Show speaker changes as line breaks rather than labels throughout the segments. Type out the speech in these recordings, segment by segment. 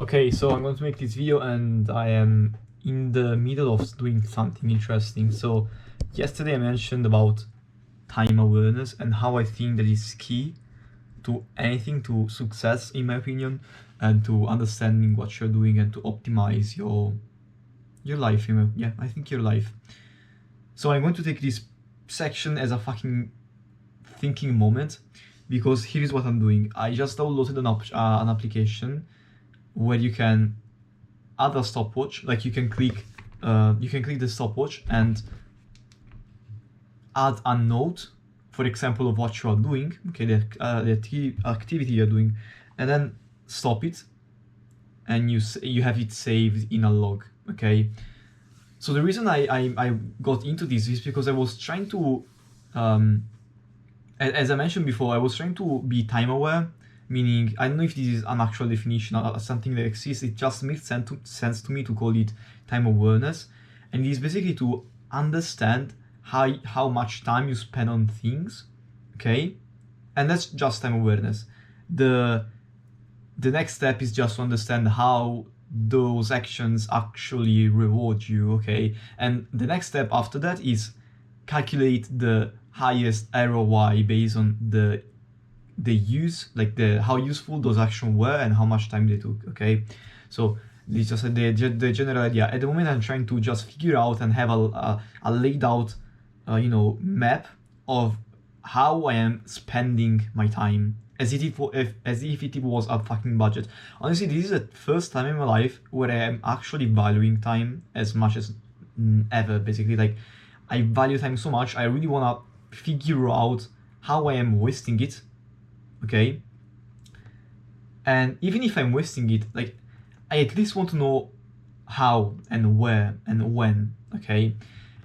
Okay, so I'm going to make this video and I am in the middle of doing something interesting. So yesterday I mentioned about time awareness and how I think that is key to anything, to success in my opinion, and to understanding what you're doing and to optimize your life. Yeah, I think your life. So I'm going to take this section as a fucking thinking moment, because here is what I'm doing. I just downloaded an application where you can add a stopwatch. Like you can click the stopwatch and add a note, for example, of what you are doing, okay, the activity you're doing, and then stop it, and you have it saved in a log. Okay, so the reason I got into this is because I was trying to as I mentioned before, I was trying to be time aware, meaning I don't know if this is an actual definition or something that exists. It just makes sense to me to call it time awareness, and it is basically to understand how much time you spend on things, okay, and that's just time awareness. The next step is just to understand how those actions actually reward you, okay, and the next step after that is calculate the highest ROI based on the use, like how useful those actions were and how much time they took. Okay, so this is just the general idea. At the moment, I'm trying to just figure out and have a laid out, map of how I am spending my time as if it was a fucking budget. Honestly, this is the first time in my life where I am actually valuing time as much as ever. Basically, like I value time so much. I really wanna figure out how I am wasting it, okay? And even if I'm wasting it, like I at least want to know how and where and when, okay?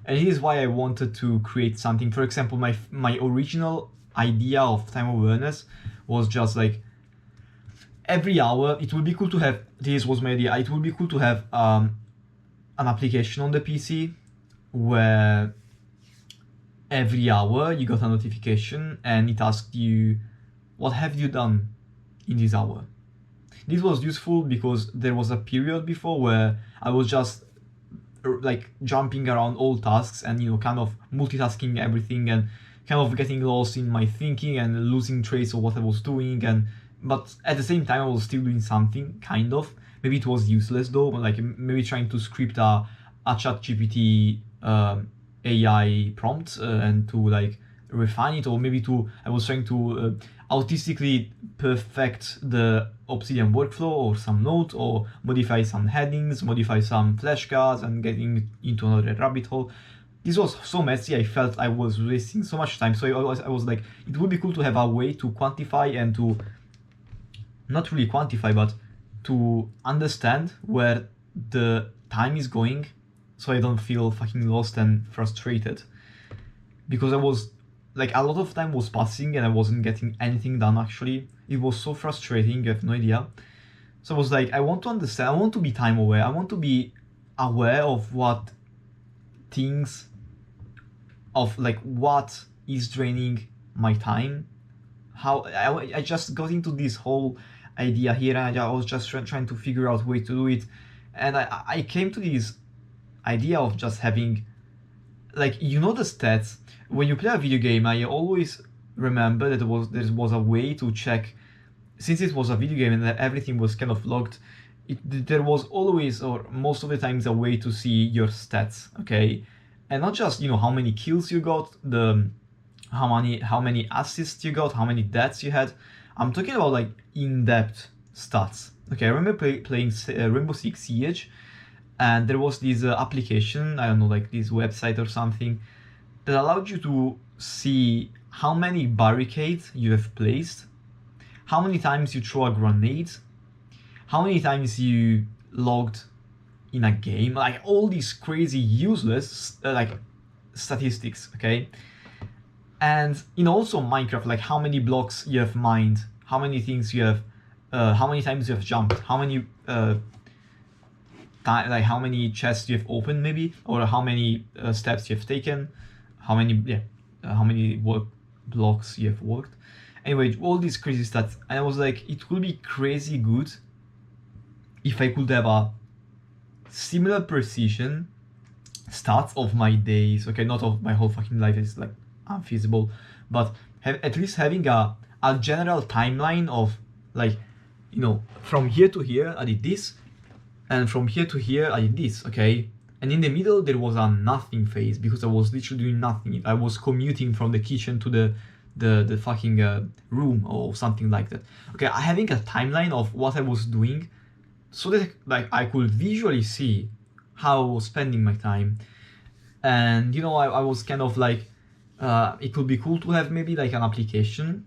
And it is why I wanted to create something. For example, my original idea of time awareness was just like every hour it would be cool to have, this was my idea, it would be cool to have an application on the PC where every hour you got a notification and it asked you, what have you done in this hour? This was useful because there was a period before where I was just like jumping around all tasks and kind of multitasking everything and kind of getting lost in my thinking and losing trace of what I was doing, but at the same time I was still doing something, kind of. Maybe it was useless though, but like maybe trying to script a ChatGPT AI prompt and to like refine it, or maybe I was trying to autistically perfect the Obsidian workflow or some note, or modify some headings, modify some flashcards, and getting into another rabbit hole. This was so messy, I felt I was wasting so much time. So I was like, it would be cool to have a way to quantify and to, not really quantify, but to understand where the time is going, so I don't feel fucking lost and frustrated. Because I was like, a lot of time was passing and I wasn't getting anything done actually. It was so frustrating, you have no idea. So I was like, I want to understand, I want to be time aware, I want to be aware of what things, of like what is draining my time. How I just got into this whole idea here, and I was just trying to figure out a way to do it. And I came to this idea of just having, like, the stats. When you play a video game, I always remember that there was a way to check, since it was a video game and that everything was kind of logged, there was always, or most of the times, a way to see your stats, okay? And not just, how many kills you got, how many assists you got, how many deaths you had. I'm talking about like in-depth stats. Okay, I remember playing Rainbow Six Siege, and there was this application, I don't know, like this website or something, that allowed you to see how many barricades you have placed, how many times you throw a grenade, how many times you logged in a game, like all these crazy useless like statistics, okay? And also Minecraft, like how many blocks you have mined, how many things you have, how many times you have jumped, how many like how many chests you have opened maybe, or how many steps you have taken, how many blocks you have worked. Anyway, all these crazy stats, and I was like, it would be crazy good if I could have a similar precision starts of my days, okay, not of my whole fucking life, is like unfeasible, but at least having a general timeline of like, you know, from here to here I did this, and from here to here I did this, okay, and in the middle there was a nothing phase because I was literally doing nothing. I was commuting from the kitchen to the fucking room or something like that. Okay, having a timeline of what I was doing so that like I could visually see how I was spending my time. And you know, I was kind of like, it would be cool to have maybe like an application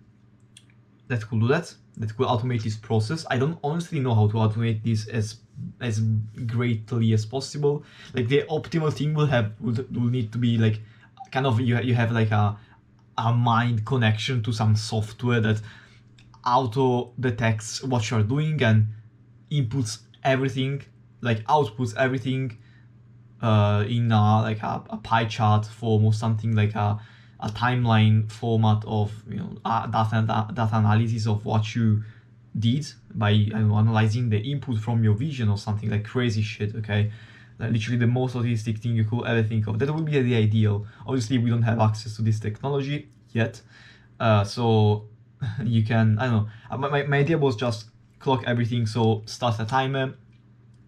that could do that, that could automate this process. I don't honestly know how to automate this as greatly as possible. Like the optimal thing will need to be like kind of you have like a mind connection to some software that auto detects what you're doing and inputs everything, like outputs everything in like a pie chart form or something, like a timeline format of, you know, data analysis of what you did by, I don't know, analyzing the input from your vision or something, like crazy shit, okay? Like literally the most autistic thing you could ever think of. That would be the ideal. Obviously, we don't have access to this technology yet, so you can, I don't know. My idea was just clock everything, so start a timer,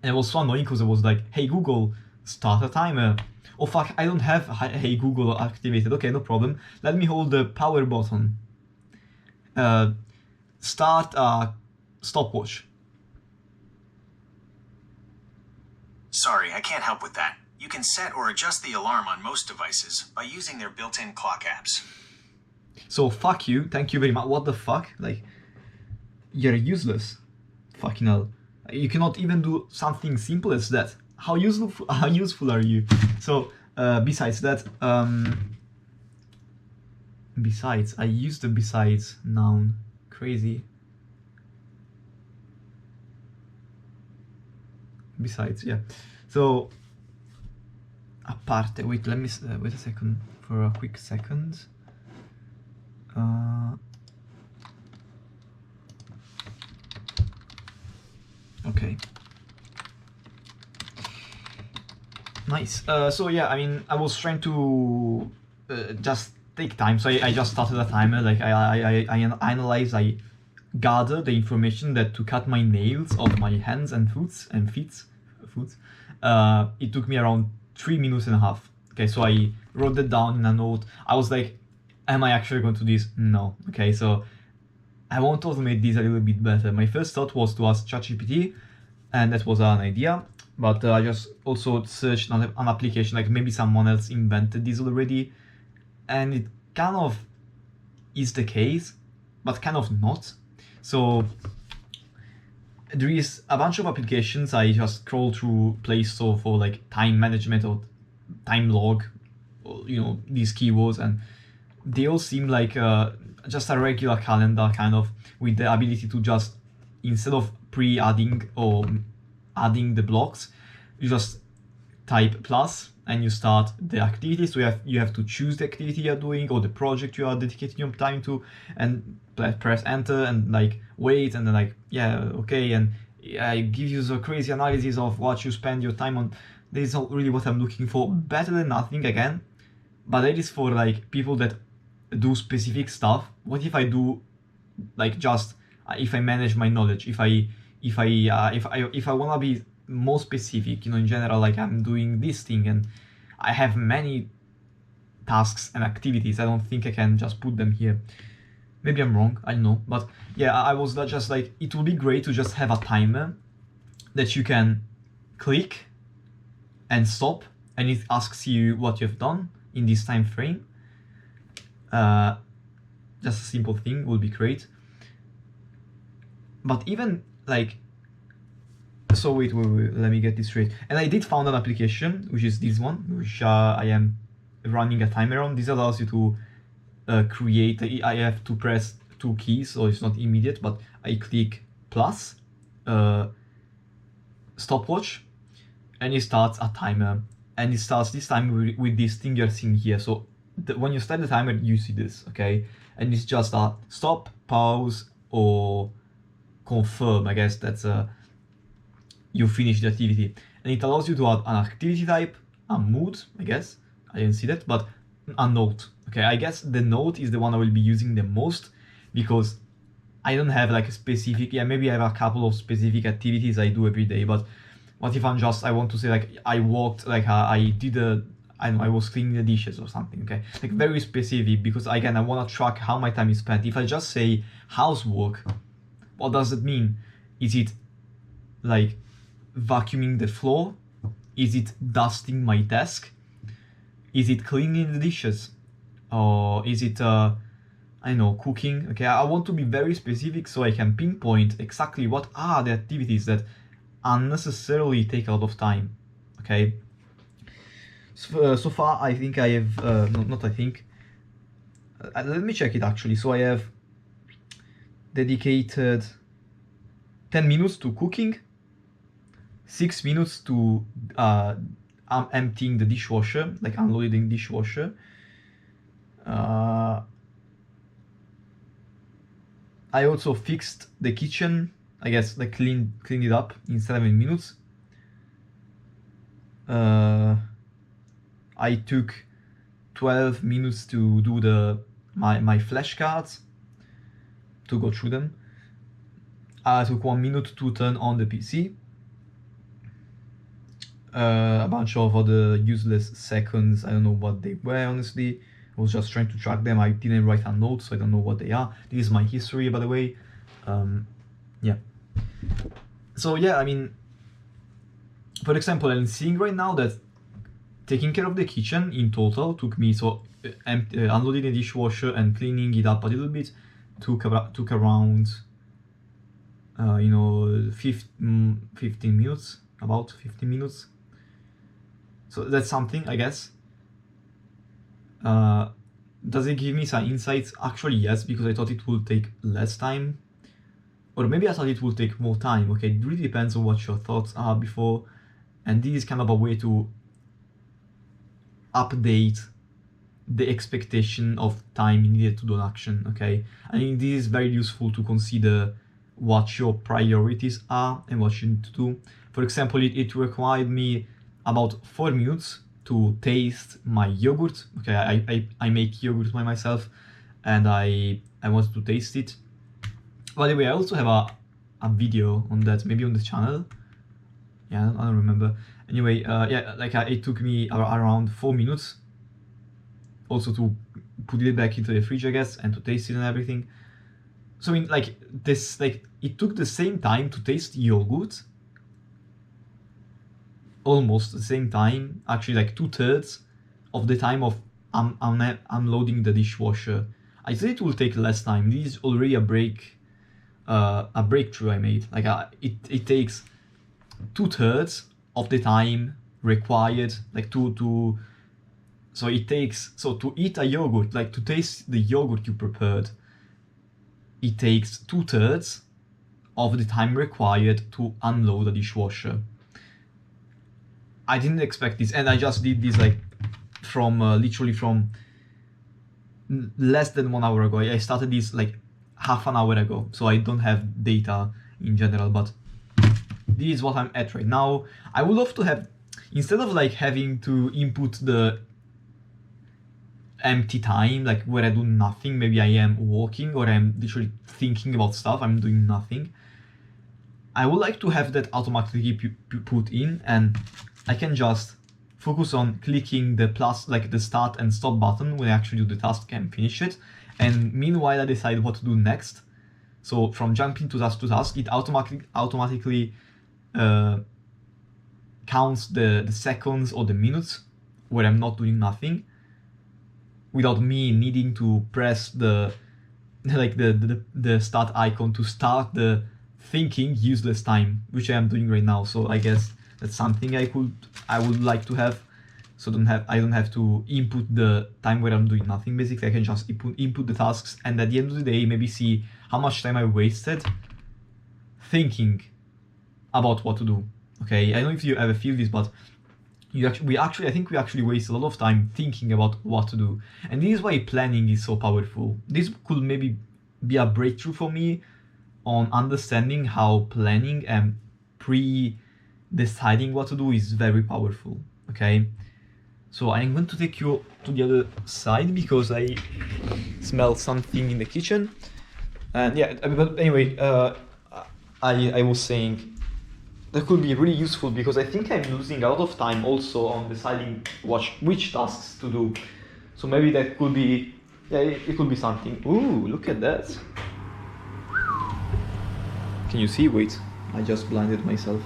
and it was so annoying because it was like, hey Google, start a timer. Oh fuck, I don't have Hey Google activated. Okay, no problem. Let me hold the power button. Start a stopwatch.
Sorry, I can't help with that. You can set or adjust the alarm on most devices by using their built-in clock apps.
So fuck you, thank you very much. What the fuck? Like, you're useless. Fucking hell. You cannot even do something simple as that. How useful are you? So besides that, besides, I used the besides noun. Crazy. Besides, yeah. So aparte, wait, let me wait a second for a quick second. Okay. Nice. So yeah, I mean, I was trying to just take time. So I just started a timer. Like I analyze, I gather the information that to cut my nails of my hands and feet. It took me around 3 minutes and a half. Okay, so I wrote that down in a note. I was like, am I actually going to do this? No. Okay, so I want to automate this a little bit better. My first thought was to ask ChatGPT, and that was an idea. But I just also searched an application, like maybe someone else invented this already, and it kind of is the case, but kind of not. So there is a bunch of applications. I just scroll through Play Store for like time management or time log, or, you know, these keywords, and they all seem like just a regular calendar, kind of, with the ability to just, instead of pre-adding or adding the blocks, you just type plus and you start the activity. So you have to choose the activity you're doing or the project you are dedicating your time to, and press enter and like wait, and then like, yeah, okay, and it gives you the crazy analysis of what you spend your time on. This is not really what I'm looking for. Better than nothing, again, but that is for like people that do specific stuff. What if I do like just if I manage my knowledge, if I want to be more specific, you know, in general, like I'm doing this thing and I have many tasks and activities, I don't think I can just put them here. Maybe I'm wrong, I don't know, but yeah, I was just like, it would be great to just have a timer that you can click and stop, and it asks you what you've done in this time frame. Just a simple thing would be great. But even like, so wait, let me get this straight. And I did found an application, which is this one, which I am running a timer on. This allows you to create, I have to press 2 keys, so it's not immediate, but I click plus, stopwatch, and it starts a timer. And it starts this time with this thing you're seeing here. So when you start the timer, you see this, okay? And it's just a stop, pause, or confirm. I guess that's you finish the activity. And it allows you to add an activity type, a mood, I guess. I didn't see that, but a note. Okay, I guess the note is the one I will be using the most because I don't have like a specific, maybe I have a couple of specific activities I do every day, but what if I want to say like I walked, like I did I was cleaning the dishes or something, okay? Like very specific, because again, I want to track how my time is spent. If I just say housework, what does it mean? Is it like vacuuming the floor? Is it dusting my desk? Is it cleaning the dishes? Or is it, I don't know, cooking? Okay, I want to be very specific so I can pinpoint exactly what are the activities that unnecessarily take a lot of time, okay? So far, I think I have, not I think, let me check it actually. So I have dedicated 10 minutes to cooking, 6 minutes to emptying the dishwasher, like unloading dishwasher. I also fixed the kitchen, I guess, like cleaned it up in 7 minutes. I took 12 minutes to do my flashcards, to go through them. I took 1 minute to turn on the PC. A bunch of other useless seconds, I don't know what they were, honestly. I was just trying to track them. I didn't write a note, so I don't know what they are. This is my history, by the way. Yeah. So yeah, I mean, for example, I'm seeing right now that taking care of the kitchen in total took me, so unloading the dishwasher and cleaning it up a little bit took around 15 minutes, about 15 minutes. So that's something, I guess. Does it give me some insights? Actually, yes, because I thought it would take less time. Or maybe I thought it would take more time. Okay, it really depends on what your thoughts are before. And this is kind of a way to update the expectation of time needed to do an action, okay? I think this is very useful to consider what your priorities are and what you need to do. For example, it required me about 4 minutes to taste my yogurt. Okay, I make yogurt by myself, and I wanted to taste it. By the way, I also have a video on that, maybe on the channel. Yeah, I don't remember. Anyway, yeah, like it took me around 4 minutes also to put it back into the fridge, I guess, and to taste it and everything. So I mean, like this, like it took the same time to taste yogurt, almost the same time, actually like 2/3 of the time of unloading the dishwasher. I said it will take less time. This is already a breakthrough I made. Like it takes 2/3 of the time required, like so it takes, so to eat a yogurt, like to taste the yogurt you prepared, it takes 2/3 of the time required to unload a dishwasher. I didn't expect this, and I just did this like from literally from less than 1 hour ago. I started this like half an hour ago, so I don't have data in general, but this is what I'm at right now. I would love to have, instead of like having to input the empty time, like where I do nothing, maybe I am walking or I'm literally thinking about stuff, I'm doing nothing. I would like to have that automatically put in, and I can just focus on clicking the plus, like the start and stop button when I actually do the task and finish it. And meanwhile, I decide what to do next. So from jumping to task, it automatically counts the seconds or the minutes where I'm not doing nothing, without me needing to press the start icon to start the thinking useless time, which I am doing right now. So I guess that's something I would like to have. So I don't have to input the time where I'm doing nothing. Basically, I can just input the tasks, and at the end of the day, maybe see how much time I wasted thinking about what to do. Okay, I don't know if you ever feel this, but I think we actually waste a lot of time thinking about what to do. And this is why planning is so powerful. This could maybe be a breakthrough for me on understanding how planning and deciding what to do is very powerful, okay? So I'm going to take you to the other side because I smell something in the kitchen. And yeah, but anyway, I was saying that could be really useful because I think I'm losing a lot of time also on deciding which tasks to do. So maybe that could be, yeah, it could be something. Ooh, look at that. Can you see? Wait, I just blinded myself.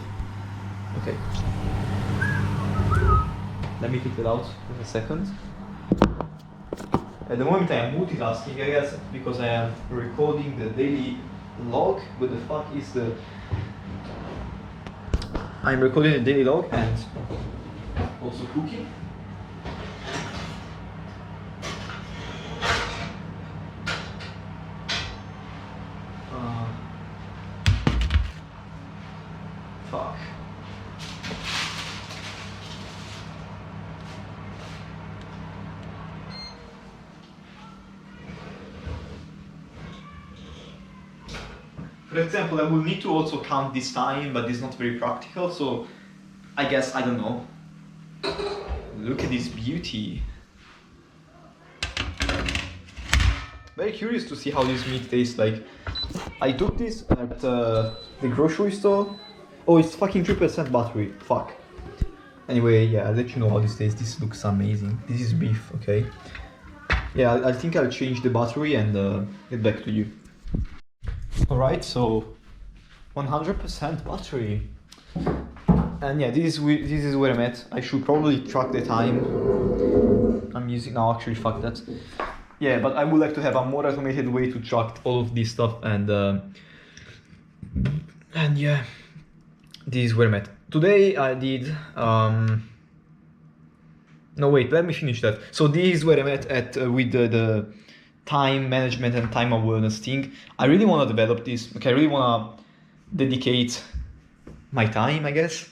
Okay. Let me take it out in a second. At the moment I am multitasking, I guess, because I am recording the daily log. What the fuck is the... I'm recording the daily log and also cooking. Fuck. For example, I will need to also count this time, but it's not very practical, so I guess, I don't know. Look at this beauty. Very curious to see how this meat tastes like. I took this at the grocery store. Oh, it's fucking 3% battery. Fuck. Anyway, yeah, I'll let you know how this tastes. This looks amazing. This is beef, okay? Yeah, I think I'll change the battery and get back to you. Alright, so 100% battery. And yeah, this is where I'm at. I should probably track the time I'm using now. Actually, fuck that. Yeah, but I would like to have a more automated way to track all of this stuff and yeah, this is where I'm at. Today I did no wait, let me finish that. So this is where I'm at with the time management and time awareness thing. I really want to develop this. Okay, I really want to dedicate my time, I guess.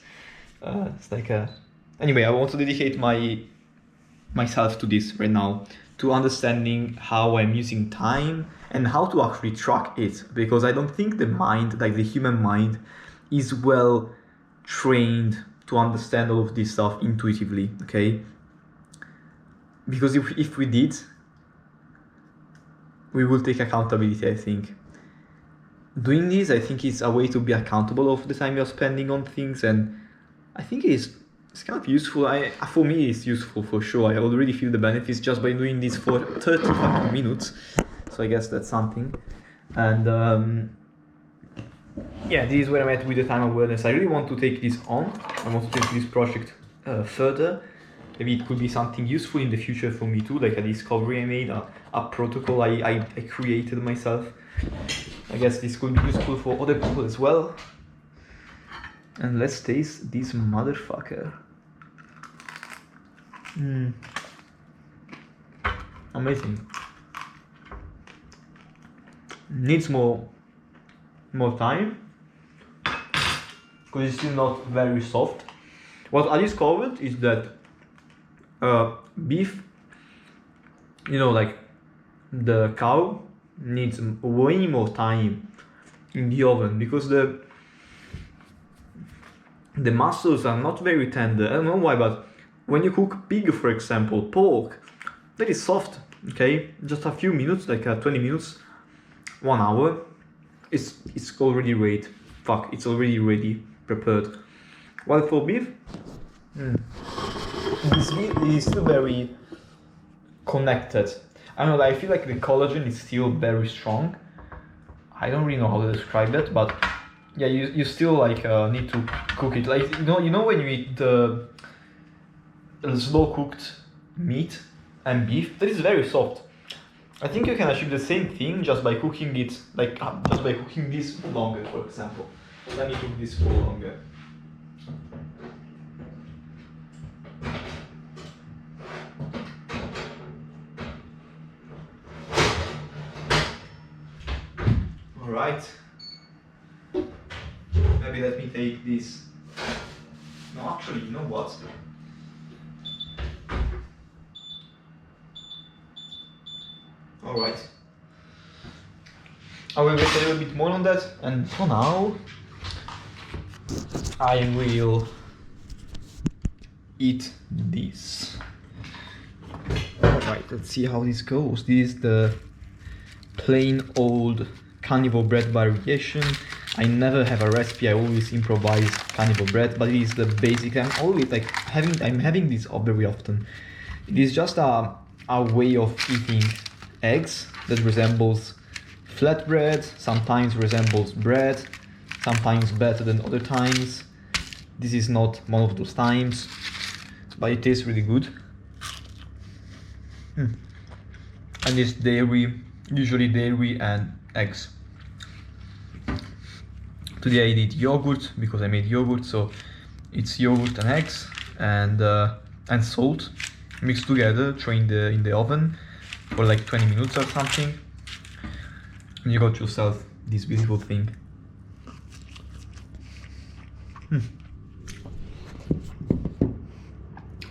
It's like anyway, I want to dedicate myself to this right now, to understanding how I'm using time and how to actually track it, because I don't think the mind, like the human mind, is well trained to understand all of this stuff intuitively, okay? Because if we did, we will take accountability, I think. Doing this, I think it's a way to be accountable of the time you're spending on things, and I think it's kind of useful. For me, it's useful for sure. I already feel the benefits just by doing this for 30 fucking minutes. So I guess that's something. And yeah, this is where I'm at with the time awareness. I really want to take this on. I want to take this project further. Maybe it could be something useful in the future for me too, like a discovery I made, a protocol I created myself. I guess this could be useful for other people as well. And let's taste this motherfucker. Amazing. Needs more time because it's still not very soft. What I discovered is that beef, you know, like the cow needs way more time in the oven because the muscles are not very tender. I don't know why, but when you cook pig, for example, pork, that is soft, okay? Just a few minutes, like 20 minutes, 1 hour, it's already ready. Fuck, it's already ready, prepared. While for beef, this meat is still very connected. I don't know, I feel like the collagen is still very strong. I don't really know how to describe that, but yeah, you still like need to cook it. Like you know when you eat the slow cooked meat and beef, that is very soft. I think you can achieve the same thing just by cooking it, like just by cooking this longer, for example. Let me cook this for longer. Alright. Maybe let me take this. No, actually, you know what? Alright. I will wait a little bit more on that, and for now, I will eat this. Alright, let's see how this goes. This is the plain old carnivore bread variation. I never have a recipe, I always improvise carnivore bread, but it is the basic. I'm always like I'm having this very often. It is just a way of eating eggs that resembles flatbread, sometimes resembles bread, sometimes better than other times. This is not one of those times, but it tastes really good. And it's dairy, usually dairy and eggs. Today I did yogurt because I made yogurt, so it's yogurt and eggs and salt mixed together, throw in the oven for like 20 minutes or something, and you got yourself this beautiful thing.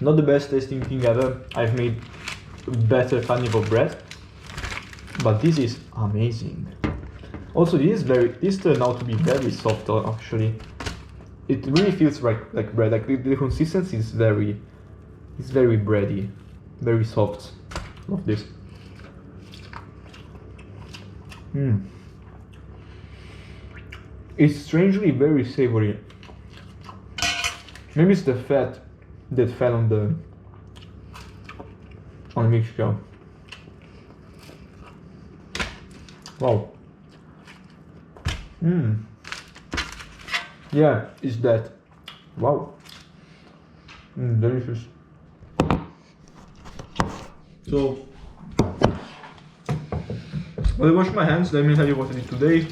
Not the best tasting thing ever. I've made better carnivore bread, but this is amazing. Also, this turned out to be very soft actually. It really feels like bread. Like the consistency is very bready, very soft. Love this. It's strangely very savory. Maybe it's the fat that fell on the mixture. Wow. Yeah, it's that. Wow. Delicious. So, while I wash my hands, let me tell you what I did today.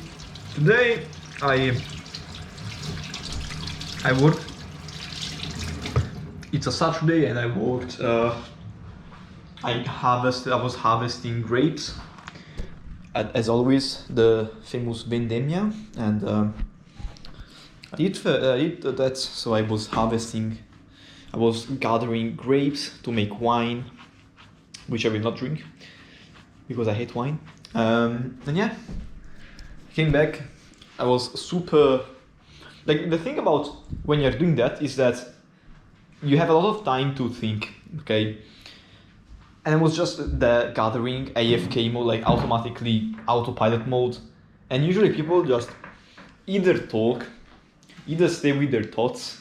Today, I worked. It's a Saturday and I worked. I was harvesting grapes. As always, the famous vendemmia, and I did that. So I was gathering grapes to make wine, which I will not drink because I hate wine. And yeah, I came back. I was super. Like the thing about when you're doing that is that you have a lot of time to think. Okay. And it was just the gathering AFK mode, like automatically autopilot mode. And usually people just either talk, either stay with their thoughts,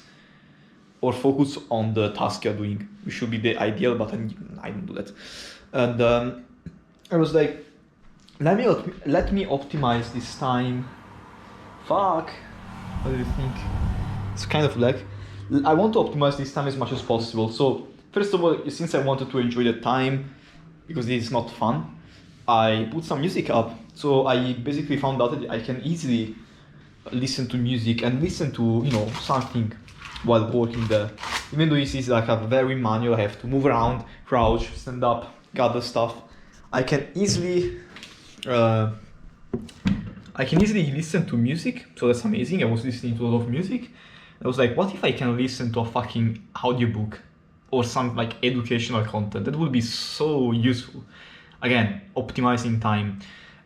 or focus on the task you're doing, which should be the ideal, but I don't do that. And I was like, let me optimize this time. Fuck. What do you think? It's kind of like, I want to optimize this time as much as possible. So first of all, since I wanted to enjoy the time, because this is not fun, I put some music up. So I basically found out that I can easily listen to music and listen to, something while working there. Even though this is like a very manual, I have to move around, crouch, stand up, gather stuff. I can easily listen to music, so that's amazing. I was listening to a lot of music. I was like, what if I can listen to a fucking audiobook or some like educational content? That would be so useful. Again, optimizing time.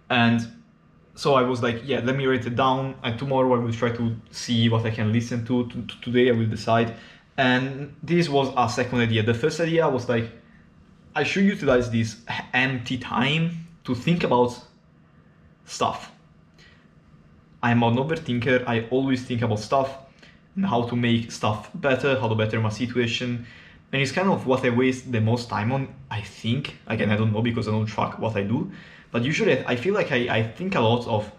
And so I was like, yeah, let me write it down, and tomorrow I will try to see what I can listen to. Today I will decide. And this was a second idea. The first idea was like, I should utilize this empty time to think about stuff. I'm an overthinker. I always think about stuff and how to make stuff better, how to better my situation. And it's kind of what I waste the most time on, I think. Again, I don't know because I don't track what I do. But usually I feel like I think a lot of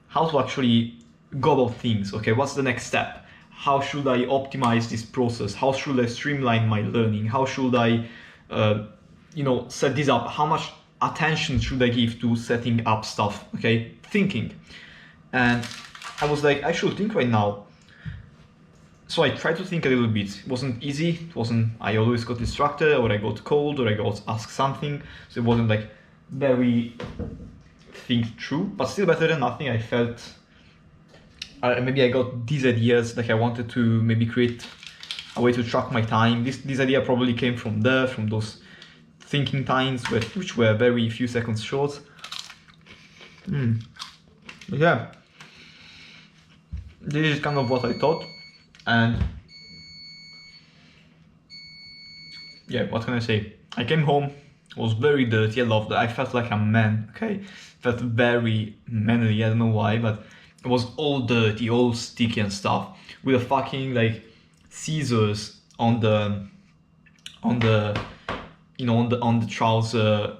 how to actually go about things. Okay, what's the next step? How should I optimize this process? How should I streamline my learning? How should I, set this up? How much attention should I give to setting up stuff? Okay, thinking. And I was like, I should think right now. So I tried to think a little bit. It wasn't easy. I always got distracted, or I got cold, or I got asked something. So it wasn't like very think through, but still better than nothing. I felt maybe I got these ideas, like I wanted to maybe create a way to track my time. This idea probably came from those thinking times, which were very few seconds short. Yeah, this is kind of what I thought. And yeah, what can I say? I came home, it was very dirty, I loved it. I felt like a man, okay? Felt very manly, I don't know why, but it was all dirty, all sticky and stuff. With a fucking like scissors on the you know on the trouser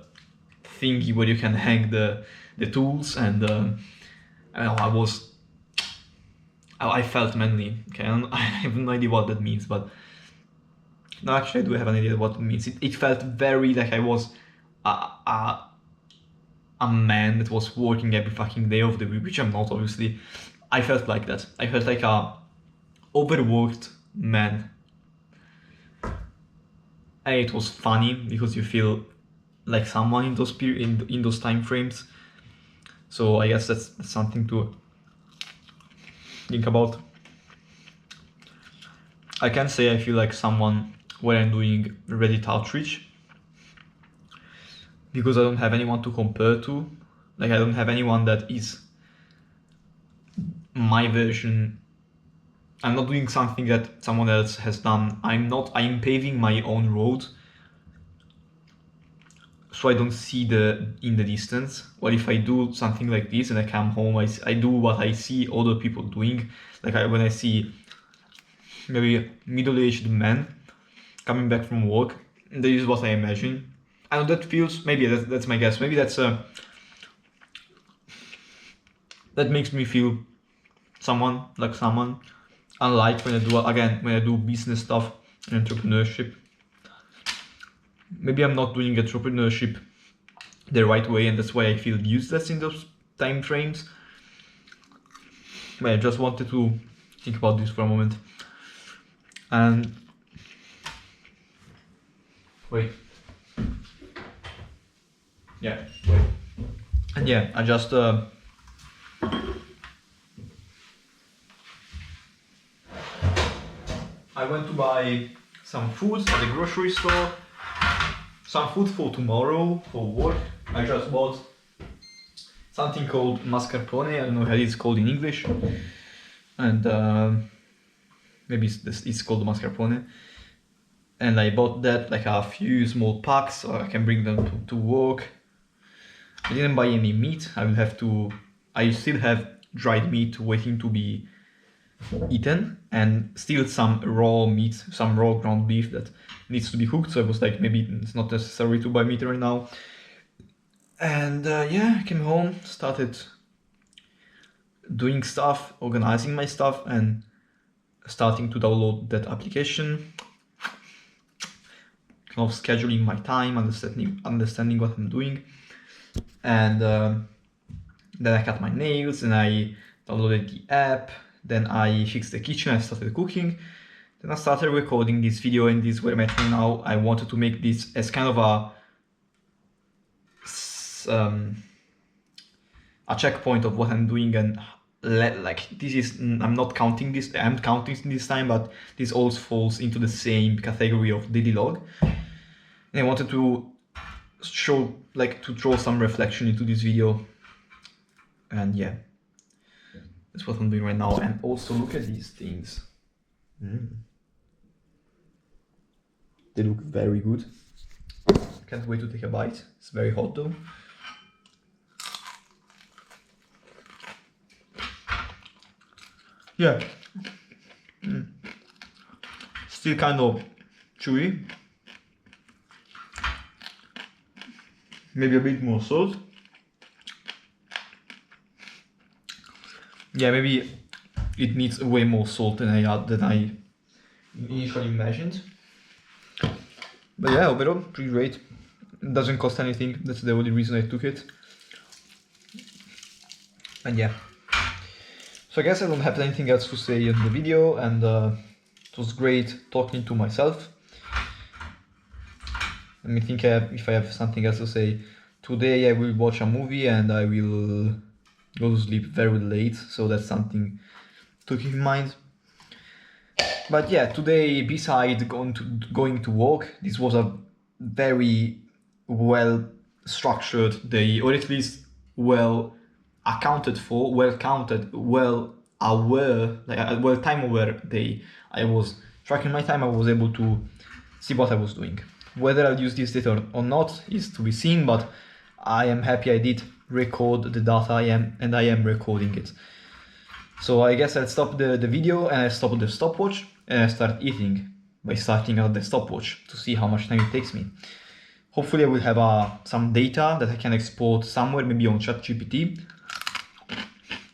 thingy where you can hang the tools, and I don't know, I felt manly, okay? I have no idea what that means, but no, actually I do have an idea what it means. It felt very like I was a man that was working every fucking day of the week, which I'm not, obviously. I felt like that. I felt like a overworked man. And it was funny because you feel like someone in those in those time frames. So I guess that's something to think about. I can say I feel like someone when I'm doing Reddit outreach, because I don't have anyone to compare to. Like I don't have anyone that is my version. I'm not doing something that someone else has done. I'm paving my own road. So I don't see in the distance. What if I do something like this and I come home, I do what I see other people doing. Like when I see maybe middle-aged men coming back from work, this is what I imagine. I know that feels, maybe that's my guess. Maybe that makes me feel someone. Unlike when I do business stuff and entrepreneurship. Maybe I'm not doing entrepreneurship the right way, and that's why I feel useless in those time frames. But I just wanted to think about this for a moment. And wait. Yeah. Wait. And yeah, I just I went to buy some food at the grocery store. Some food for tomorrow for work. I just bought something called mascarpone. I don't know how it's called in English, and maybe it's called mascarpone. And I bought that, like a few small packs, so I can bring them to work. I didn't buy any meat. I still have dried meat waiting to be eaten, and still some raw meat, some raw ground beef that needs to be cooked. So I was like, maybe it's not necessary to buy meat right now. And yeah, I came home, started doing stuff, organizing my stuff, and starting to download that application, kind of scheduling my time, understanding what I'm doing. And then I cut my nails, and I downloaded the app. Then I fixed the kitchen, I started cooking. Then I started recording this video, and this is where I'm at right now. I wanted to make this as kind of a checkpoint of what I'm doing, and like this is, I'm not counting this, I'm counting this time, but this also falls into the same category of daily log. And I wanted to show, like, to throw some reflection into this video. And yeah, that's what I'm doing right now. And also look at these things. They look very good. Can't wait to take a bite. It's very hot though. Yeah. Still kind of chewy. Maybe a bit more salt. Yeah, maybe it needs way more salt than I initially imagined. But yeah, overall, pretty great. It doesn't cost anything. That's the only reason I took it. And yeah. So I guess I don't have anything else to say in the video, and it was great talking to myself. Let me think if I have something else to say. Today I will watch a movie and I will go to sleep very late, so that's something to keep in mind. But yeah, today, besides going to work, this was a very well structured day, or at least well accounted for, well counted, well aware, like time aware day. I was tracking my time. I was able to see what I was doing. Whether I'll use this data or not is to be seen, but I am happy I did record the data I am recording it. So I guess I'll stop the video and I stop the stopwatch and I start eating by starting out the stopwatch to see how much time it takes me. Hopefully I will have some data that I can export somewhere, maybe on ChatGPT,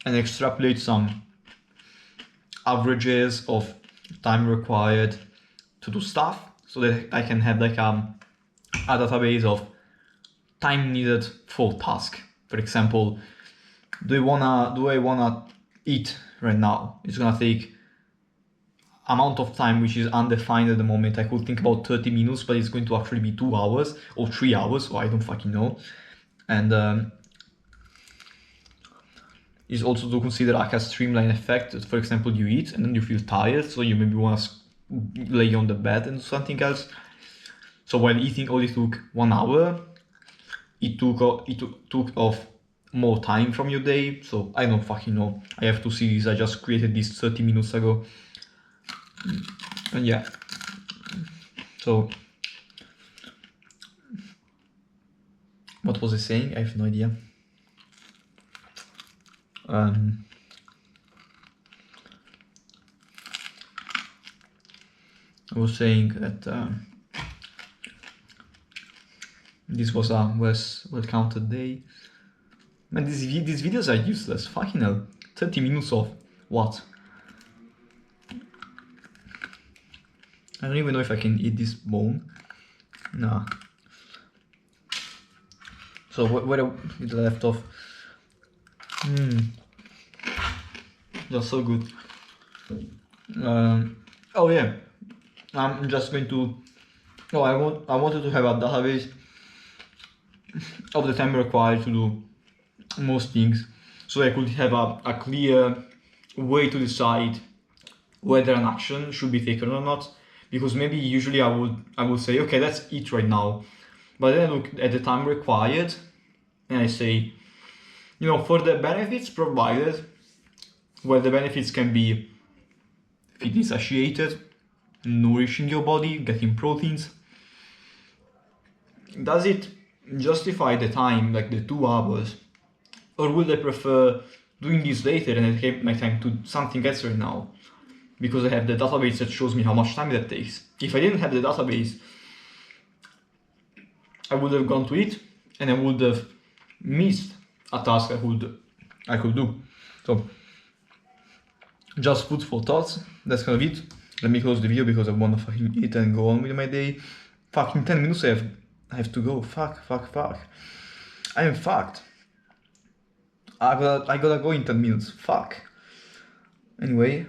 and extrapolate some averages of time required to do stuff, so that I can have like a database of time needed for task. For example, do I wanna eat right now? It's gonna take amount of time which is undefined at the moment. I could think about 30 minutes, but it's going to actually be 2 hours or 3 hours, or I don't fucking know. And is also to consider like a streamline effect. For example, you eat and then you feel tired, so you maybe want to lay on the bed and do something else. So while eating only took 1 hour, it took off more time from your day. So I don't fucking know. I have to see this. I just created this 30 minutes ago. And yeah. So what was I saying? I have no idea. I was saying that this was a well counted day. Man, these videos are useless. Fucking hell. 30 minutes of what? I don't even know if I can eat this bone. Nah. So where it left off? Just so good. Oh yeah. I'm just going to. Oh, I wanted to have a database of the time required to do most things, so I could have a clear way to decide whether an action should be taken or not. Because maybe usually I would say, okay, let's eat right now, but then I look at the time required and I say, you know, for the benefits provided, where the benefits can be feeding satiated, nourishing your body, getting proteins, does it justify the time, like the 2 hours, or would I prefer doing this later and I take my time to something else right now, because I have the database that shows me how much time that takes. If I didn't have the database, I would have gone to it and I would have missed a task I could do. So just food for thoughts. That's kind of it. Let me close the video because I want to fucking eat and go on with my day. Fucking 10 minutes I have to go. Fuck. I am fucked. I gotta go in 10 minutes. Fuck. Anyway,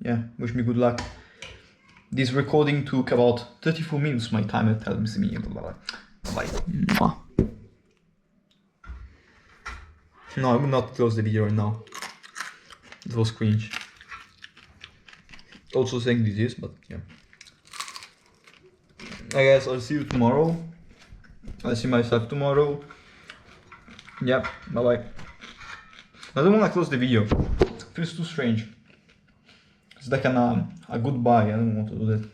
yeah, wish me good luck. This recording took about 34 minutes, my timer tells me. Bye. No, I will not close the video right now. It was cringe. Also saying this, but yeah. I guess I'll see you tomorrow. I'll see myself tomorrow. Yep, bye bye. I don't want to close the video. It feels too strange. It's like a goodbye. I don't want to do that.